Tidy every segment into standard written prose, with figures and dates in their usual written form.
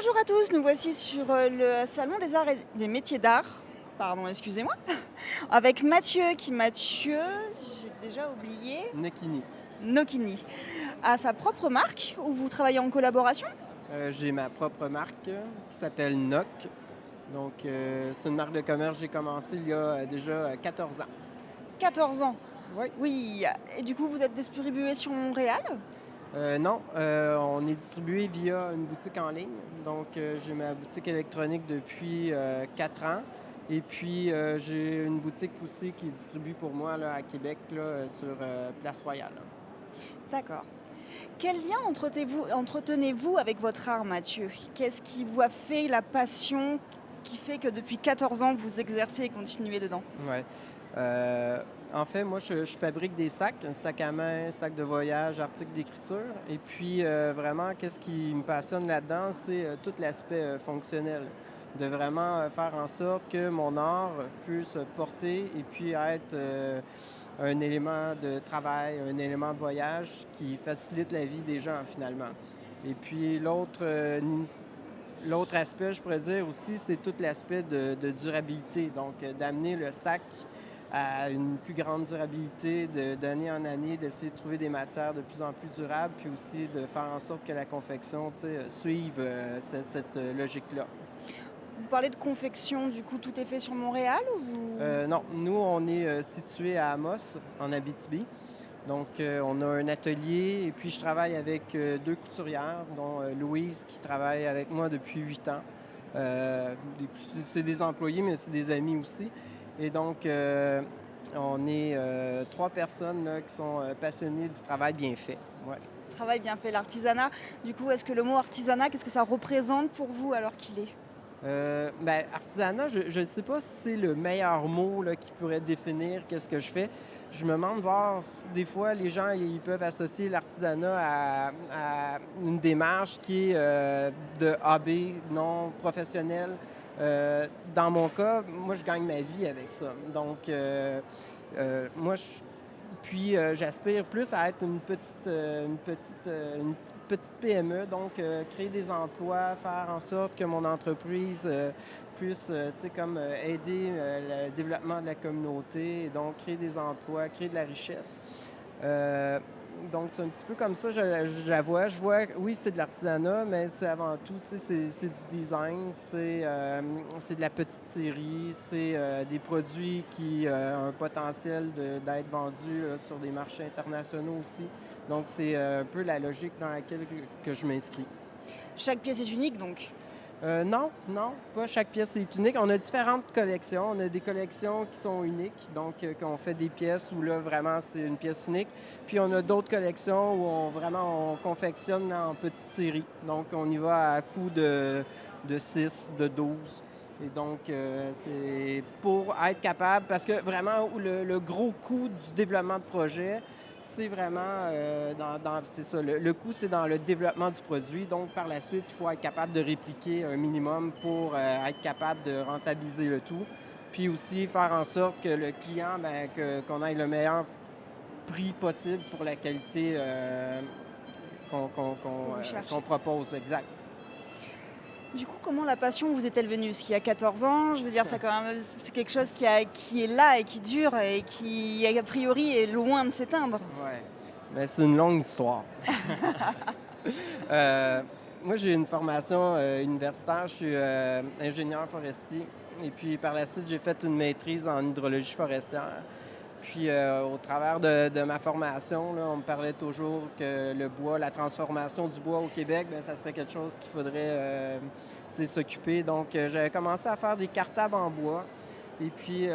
Bonjour à tous, nous voici sur le Salon des Arts et des Métiers d'Art, pardon, excusez-moi, avec Mathieu, j'ai déjà oublié, Nekini. Nokini, a sa propre marque où vous travaillez en collaboration. J'ai ma propre marque qui s'appelle NOC. Donc, c'est une marque de commerce que j'ai commencé il y a déjà 14 ans. 14 ans, Oui. oui, et du coup vous êtes distribué sur Montréal. Non, on est distribué via une boutique en ligne. Donc, j'ai ma boutique électronique depuis 4 ans. Et puis, j'ai une boutique aussi qui distribue pour moi là, à Québec, là, sur Place Royale. D'accord. Quel lien entretenez-vous avec votre art, Mathieu? Qu'est-ce qui vous a fait la passion qui fait que depuis 14 ans vous exercez et continuez dedans? Ouais. Euh, En fait, moi, je fabrique des sacs, un sac à main, sac de voyage, articles d'écriture. Et puis, vraiment, qu'est-ce qui me passionne là-dedans, c'est tout l'aspect fonctionnel. De vraiment faire en sorte que mon art puisse porter et puis être un élément de travail, un élément de voyage qui facilite la vie des gens, finalement. Et puis, l'autre aspect, je pourrais dire aussi, c'est tout l'aspect de durabilité. Donc, d'amener le sac à une plus grande durabilité d'année en année, d'essayer de trouver des matières de plus en plus durables, puis aussi de faire en sorte que la confection suive cette logique-là. Vous parlez de confection, du coup tout est fait sur Montréal ou vous... Non, nous, on est situé à Amos, en Abitibi. Donc, on a un atelier et puis je travaille avec deux couturières, dont Louise qui travaille avec moi depuis 8 ans. Euh, c'est des employés, mais c'est des amis aussi. Et donc, on est trois personnes là, qui sont passionnées du travail bien fait. Ouais. Travail bien fait, l'artisanat. Du coup, est-ce que le mot artisanat, qu'est-ce que ça représente pour vous alors qu'il est? Artisanat, je ne sais pas si c'est le meilleur mot là, qui pourrait définir qu'est-ce que je fais. Je me demande voir, des fois, les gens ils peuvent associer l'artisanat à une démarche qui est de hobby non professionnel. Dans mon cas, moi, je gagne ma vie avec ça. Donc, moi, j'aspire plus à être une petite PME, donc créer des emplois, faire en sorte que mon entreprise puisse, aider le développement de la communauté, et donc créer des emplois, créer de la richesse. Euh, donc, c'est un petit peu comme ça, je la vois. Je vois, oui, c'est de l'artisanat, mais c'est avant tout, c'est du design, c'est de la petite série, c'est des produits qui ont un potentiel d'être vendus sur des marchés internationaux aussi. Donc, c'est un peu la logique dans laquelle que je m'inscris. Chaque pièce est unique donc. Non, non, pas chaque pièce est unique. On a différentes collections. On a des collections qui sont uniques, donc qu'on fait des pièces où là, vraiment, c'est une pièce unique. Puis on a d'autres collections où on confectionne en petites séries. Donc on y va à coups de 6, de 12. Et donc, c'est pour être capable, parce que vraiment, le gros coût du développement de projet, c'est vraiment c'est ça. Le coût, c'est dans le développement du produit. Donc, par la suite, il faut être capable de répliquer un minimum pour être capable de rentabiliser le tout. Puis aussi faire en sorte que le client, qu'on ait le meilleur prix possible pour la qualité Que vous cherchez. qu'on propose. Exact. Du coup, comment la passion vous est-elle venue? Parce qu'il y a 14 ans, je veux dire, ça quand même, c'est quelque chose qui est là et qui dure et qui, a priori, est loin de s'éteindre. Ouais. Mais c'est une longue histoire. Euh, Moi, j'ai une formation universitaire. Je suis ingénieur forestier. Et puis, par la suite, j'ai fait une maîtrise en hydrologie forestière. Puis, au travers de ma formation, là, on me parlait toujours que le bois, la transformation du bois au Québec, bien, ça serait quelque chose qu'il faudrait s'occuper. Donc, j'avais commencé à faire des cartables en bois. Et puis,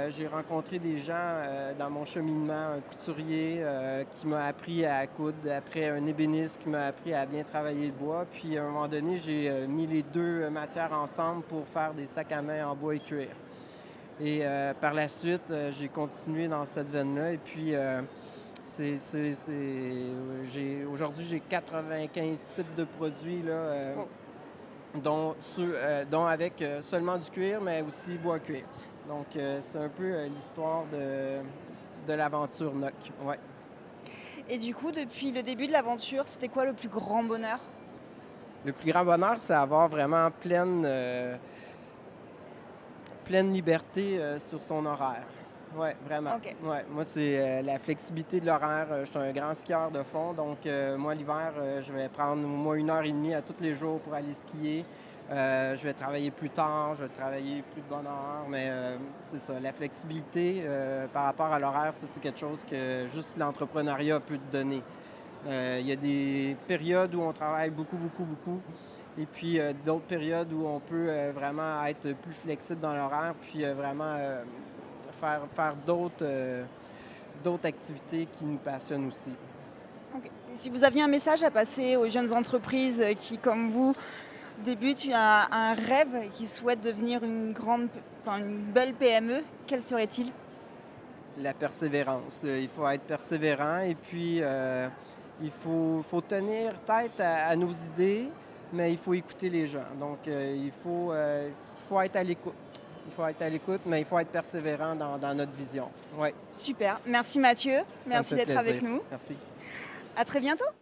j'ai rencontré des gens dans mon cheminement, un couturier qui m'a appris à coudre, après un ébéniste qui m'a appris à bien travailler le bois. Puis, à un moment donné, j'ai mis les deux matières ensemble pour faire des sacs à main en bois et cuir. Et par la suite, j'ai continué dans cette veine-là. Et puis, aujourd'hui, j'ai 95 types de produits, là, Wow. dont avec seulement du cuir, mais aussi bois cuir. Donc, c'est un peu l'histoire de l'aventure NOC. Ouais. Et du coup, depuis le début de l'aventure, c'était quoi le plus grand bonheur? Le plus grand bonheur, c'est avoir vraiment pleine liberté, sur son horaire. Ouais, vraiment. OK. Ouais, moi, c'est, la flexibilité de l'horaire. Je suis un grand skieur de fond, donc moi, l'hiver, je vais prendre au moins 1 heure et demie à tous les jours pour aller skier. Je vais travailler plus tard, je vais travailler plus de bonne heure, mais c'est ça, la flexibilité, par rapport à l'horaire, ça, c'est quelque chose que juste l'entrepreneuriat peut te donner. Il y a des périodes où on travaille beaucoup, beaucoup, beaucoup. Et puis d'autres périodes où on peut vraiment être plus flexible dans l'horaire, puis vraiment faire d'autres activités qui nous passionnent aussi. OK. Si vous aviez un message à passer aux jeunes entreprises qui, comme vous, débutent un rêve et qui souhaitent devenir une belle PME, quel serait-il? La persévérance. Il faut être persévérant et puis faut tenir tête à nos idées, mais il faut écouter les gens. Donc il faut être à l'écoute. Il faut être à l'écoute, mais il faut être persévérant dans notre vision. Oui, Super. Merci Mathieu. ça me Merci fait d'être avec plaisir. nous. Merci. À très bientôt.